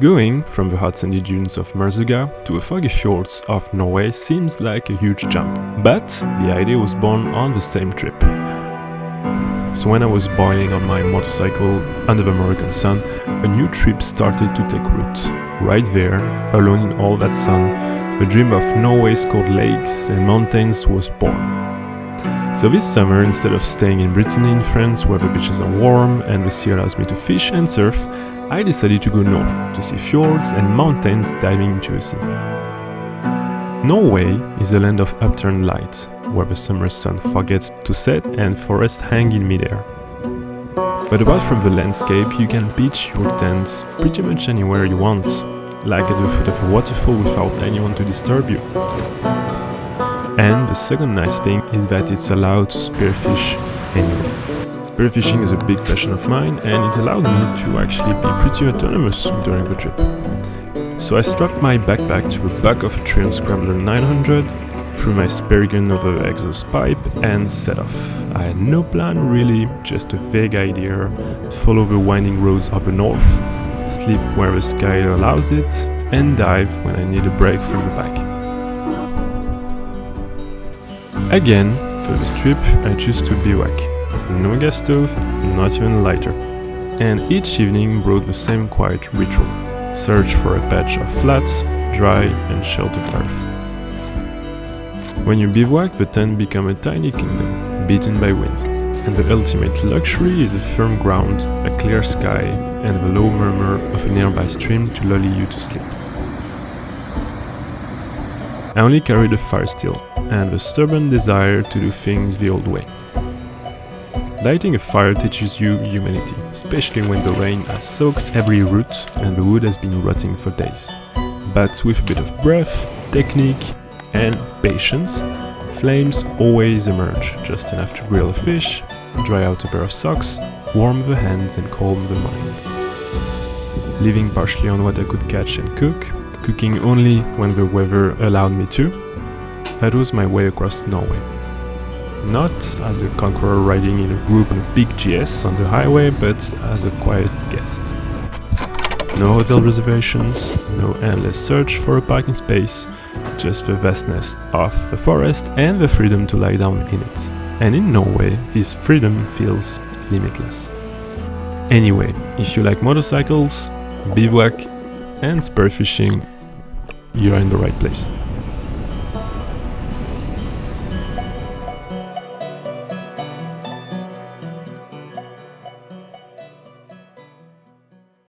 Going from the hot sandy dunes of Merzega to the foggy fjords of Norway seems like a huge jump, but the idea was born on the same trip. So when I was boiling on my motorcycle under the Moroccan sun, a new trip started to take root. Right there, alone in all that sun, the dream of Norway's cold lakes and mountains was born. So this summer, instead of staying in Brittany in France, where the beaches are warm and the sea allows me to fish and surf, I decided to go north to see fjords and mountains diving into the sea. Norway is a land of upturned light, where the summer sun forgets to set and forests hang in midair. But apart from the landscape, you can pitch your tent pretty much anywhere you want, like at the foot of a waterfall without anyone to disturb you. And the second nice thing is that it's allowed to spearfish anywhere. Spearfishing is a big passion of mine, and it allowed me to actually be pretty autonomous during the trip. So I strapped my backpack to the back of a Triumph Scrambler 900, threw my spare gun over the exhaust pipe and set off. I had no plan really, just a vague idea: follow the winding roads of the north, sleep where the sky allows it, and dive when I need a break from the pack. Again, for this trip I choose to bivouac. No gas stove, not even a lighter. And each evening brought the same quiet ritual: search for a patch of flat, dry and sheltered earth. When you bivouac, the tent becomes a tiny kingdom, beaten by wind. And the ultimate luxury is a firm ground, a clear sky, and the low murmur of a nearby stream to lull you to sleep. I only carried a fire still, and the stubborn desire to do things the old way. Lighting a fire teaches you humility, especially when the rain has soaked every root and the wood has been rotting for days. But with a bit of breath, technique and patience, flames always emerge, just enough to grill a fish, dry out a pair of socks, warm the hands and calm the mind. Living partially on what I could catch and cook, cooking only when the weather allowed me to, that was my way across Norway. Not as a conqueror riding in a group in a big GS on the highway, but as a quiet guest. No hotel reservations, no endless search for a parking space, just the vastness of the forest and the freedom to lie down in it. And in Norway, this freedom feels limitless. Anyway, if you like motorcycles, bivouac and spearfishing, you're in the right place.